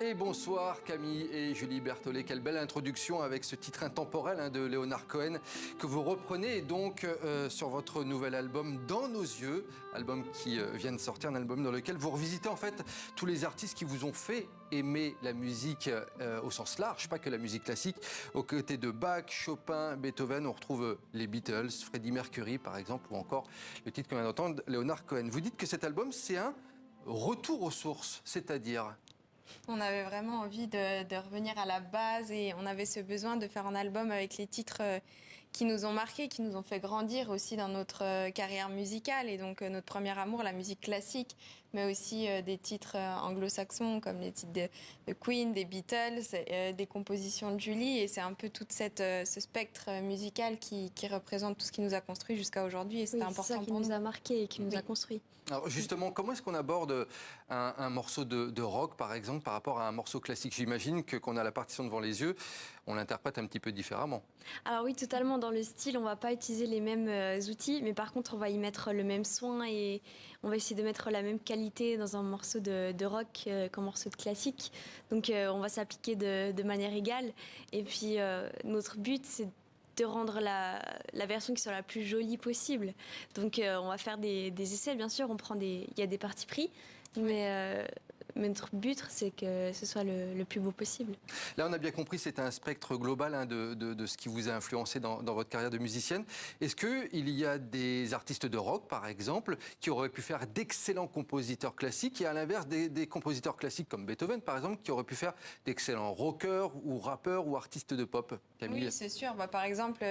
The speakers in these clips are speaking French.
Et bonsoir Camille et Julie Berthollet, quelle belle introduction avec ce titre intemporel de Leonard Cohen que vous reprenez donc sur votre nouvel album Dans nos yeux, album qui vient de sortir, un album dans lequel vous revisitez en fait tous les artistes qui vous ont fait aimer la musique au sens large, pas que la musique classique. Aux côtés de Bach, Chopin, Beethoven, on retrouve les Beatles, Freddie Mercury par exemple, ou encore le titre qu'on vient d'entendre, Leonard Cohen. Vous dites que cet album c'est un retour aux sources, c'est-à-dire... On avait vraiment envie de revenir à la base et on avait ce besoin de faire un album avec les titres qui nous ont marqués, qui nous ont fait grandir aussi dans notre carrière musicale. Et donc notre premier amour, la musique classique, mais aussi des titres anglo-saxons comme les titres de Queen, des Beatles, des compositions de Julie. Et c'est un peu tout ce spectre musical qui représente tout ce qui nous a construit jusqu'à aujourd'hui. Et c'était important c'est ça qui pour nous a marqué et qui nous a construit. Alors justement, comment est-ce qu'on aborde un morceau de rock, par exemple, par rapport à un morceau classique? J'imagine que qu'on a la partition devant les yeux, on l'interprète un petit peu différemment. Alors oui, totalement. Dans le style, on va pas utiliser les mêmes outils, mais par contre, on va y mettre le même soin et on va essayer de mettre la même qualité dans un morceau de rock qu'un morceau de classique. Donc on va s'appliquer de manière égale. Et puis notre but, c'est de rendre la version qui soit la plus jolie possible. Donc on va faire des essais, bien sûr, il y a des partis pris, mais notre but, c'est que ce soit le plus beau possible. Là, on a bien compris, c'est un spectre global de ce qui vous a influencé dans votre carrière de musicienne. Est-ce qu'il y a des artistes de rock, par exemple, qui auraient pu faire d'excellents compositeurs classiques et à l'inverse, des compositeurs classiques comme Beethoven, par exemple, qui auraient pu faire d'excellents rockers ou rappeurs ou artistes de pop? Camille? Oui, c'est sûr. Par exemple,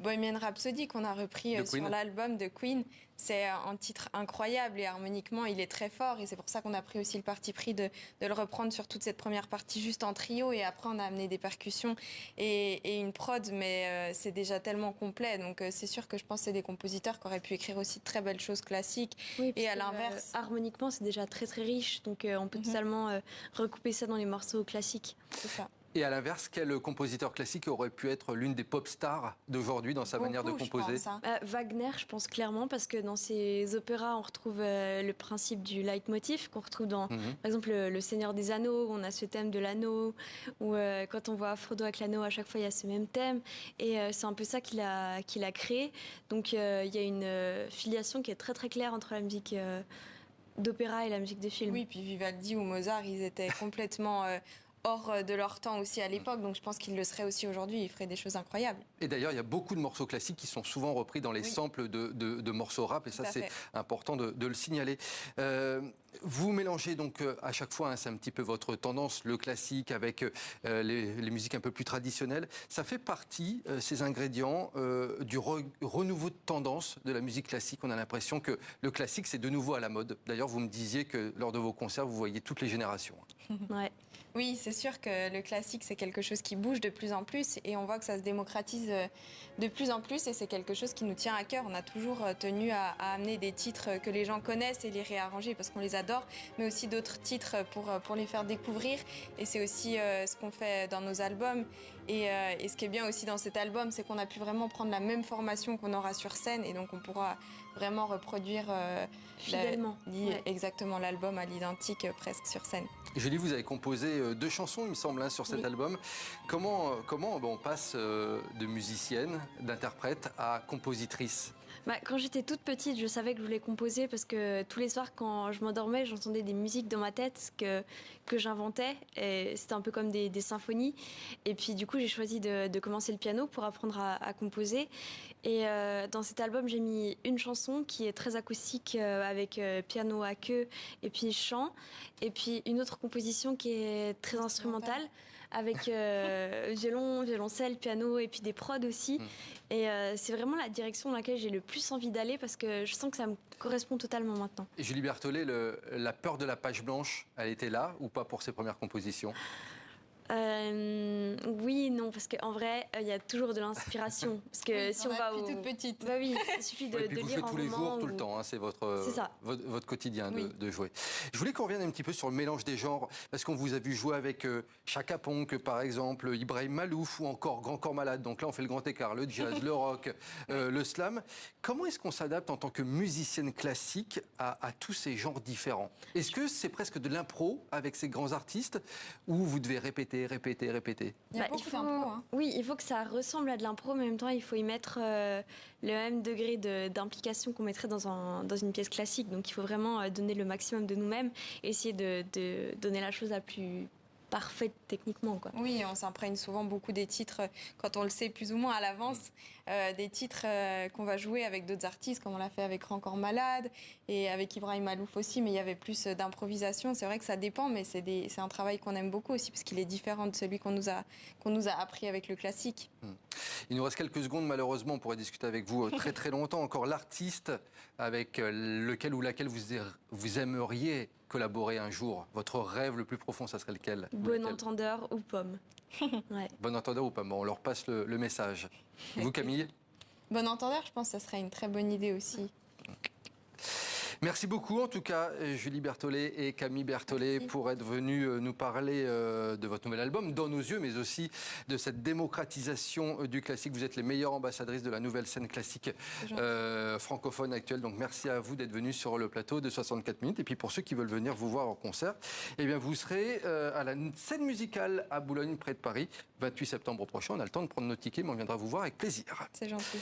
Bohemian Rhapsody, qu'on a repris sur l'album de Queen, c'est un titre incroyable et harmoniquement, il est très fort. Et c'est pour ça qu'on a pris aussi le parti pris de le reprendre sur toute cette première partie juste en trio. Et après, on a amené des percussions et une prod, mais c'est déjà tellement complet. Donc, c'est sûr que je pense que c'est des compositeurs qui auraient pu écrire aussi de très belles choses classiques. Oui, et à l'inverse... harmoniquement, c'est déjà très, très riche. Donc, on peut totalement recouper ça dans les morceaux classiques. C'est ça. Et à l'inverse, quel compositeur classique aurait pu être l'une des pop stars d'aujourd'hui dans sa manière de composer? Je pense, Wagner, je pense clairement, parce que dans ses opéras, on retrouve le principe du leitmotiv qu'on retrouve dans, par exemple, le Seigneur des Anneaux, où on a ce thème de l'anneau, ou quand on voit Frodo avec l'anneau, à chaque fois, il y a ce même thème. Et c'est un peu ça qu'il a créé. Donc, il y a une filiation qui est très, très claire entre la musique d'opéra et la musique de film. Oui, puis Vivaldi ou Mozart, ils étaient complètement... hors de leur temps aussi à l'époque, donc je pense qu'ils le seraient aussi aujourd'hui, ils feraient des choses incroyables. Et d'ailleurs, il y a beaucoup de morceaux classiques qui sont souvent repris dans les samples de morceaux rap, et ça c'est important de le signaler. Vous mélangez donc à chaque fois, c'est un petit peu votre tendance, le classique avec les musiques un peu plus traditionnelles. Ça fait partie, ces ingrédients, du renouveau de tendance de la musique classique. On a l'impression que le classique c'est de nouveau à la mode. D'ailleurs, vous me disiez que lors de vos concerts, vous voyez toutes les générations. Ouais. Oui, c'est sûr que le classique, c'est quelque chose qui bouge de plus en plus et on voit que ça se démocratise de plus en plus et c'est quelque chose qui nous tient à cœur. On a toujours tenu à amener des titres que les gens connaissent et les réarranger parce qu'on les adore, mais aussi d'autres titres pour les faire découvrir. Et c'est aussi ce qu'on fait dans nos albums. Et ce qui est bien aussi dans cet album, c'est qu'on a pu vraiment prendre la même formation qu'on aura sur scène et donc on pourra vraiment reproduire fidèlement exactement l'album à l'identique presque sur scène. Julie, vous avez composé 2 chansons, il me semble, sur cet album. Comment on passe de musicienne, d'interprète à compositrice? Quand j'étais toute petite, je savais que je voulais composer parce que tous les soirs, quand je m'endormais, j'entendais des musiques dans ma tête que j'inventais. Et c'était un peu comme des symphonies. Et puis, du coup, j'ai choisi de commencer le piano pour apprendre à composer. Et dans cet album, j'ai mis une chanson qui est très acoustique avec piano à queue et puis chant. Et puis, une autre composition qui est très instrumentale avec violon, violoncelle, piano et puis des prods aussi. Et c'est vraiment la direction dans laquelle j'ai le plus envie d'aller parce que je sens que ça me correspond totalement maintenant. Et Julie Berthollet, la peur de la page blanche, elle était là ou pas pour ses premières compositions? Oui, non, parce qu'en vrai, il y a toujours de l'inspiration. Parce que Oui, si on va au... toute petite. Bah oui, il suffit de, Et puis de vous lire faites un tous les roman jours, tout le ou- temps, hein, c'est C'est ça. votre quotidien Oui. de jouer. Je voulais qu'on revienne un petit peu sur le mélange des genres, parce qu'on vous a vu jouer avec Chaka Ponk, par exemple, Ibrahim Malouf ou encore Grand Corps Malade. Donc là, on fait le grand écart, le jazz, le rock, le slam. Comment est-ce qu'on s'adapte en tant que musicienne classique à tous ces genres différents? Est-ce que c'est presque de l'impro avec ces grands artistes ou vous devez répéter, répéter, répéter? Il y a Bah, beaucoup d'impro, hein. Oui, il faut que ça ressemble à de l'impro, mais en même temps, il faut y mettre le même degré d'implication qu'on mettrait dans une pièce classique. Donc, il faut vraiment donner le maximum de nous-mêmes et essayer de donner la chose la plus parfaite techniquement, quoi. Oui, on s'imprègne souvent beaucoup des titres quand on le sait plus ou moins à l'avance, des titres qu'on va jouer avec d'autres artistes, comme on l'a fait avec Grand Corps Malade et avec Ibrahim Malouf aussi, mais il y avait plus d'improvisation. C'est vrai que ça dépend, mais c'est un travail qu'on aime beaucoup aussi parce qu'il est différent de celui qu'on nous a appris avec le classique. Il nous reste quelques secondes, malheureusement, on pourrait discuter avec vous très très longtemps. Encore l'artiste avec lequel ou laquelle vous aimeriez collaborer un jour. Votre rêve le plus profond, ça serait lequel? Ou Bon laquelle? entendeur ou pomme. Ouais. Bon entendeur ou pas? Bon, on leur passe le message. Vous, Camille? Bon entendeur, je pense que ça serait une très bonne idée aussi. Merci beaucoup, en tout cas, Julie Berthollet et Camille Berthollet, Merci. pour être venus nous parler de votre nouvel album, Dans nos yeux, mais aussi de cette démocratisation du classique. Vous êtes les meilleures ambassadrices de la nouvelle scène classique francophone actuelle. Donc merci à vous d'être venus sur le plateau de 64 minutes. Et puis pour ceux qui veulent venir vous voir en concert, eh bien vous serez à la scène musicale à Boulogne, près de Paris, 28 septembre prochain. On a le temps de prendre nos tickets, mais on viendra vous voir avec plaisir. C'est gentil.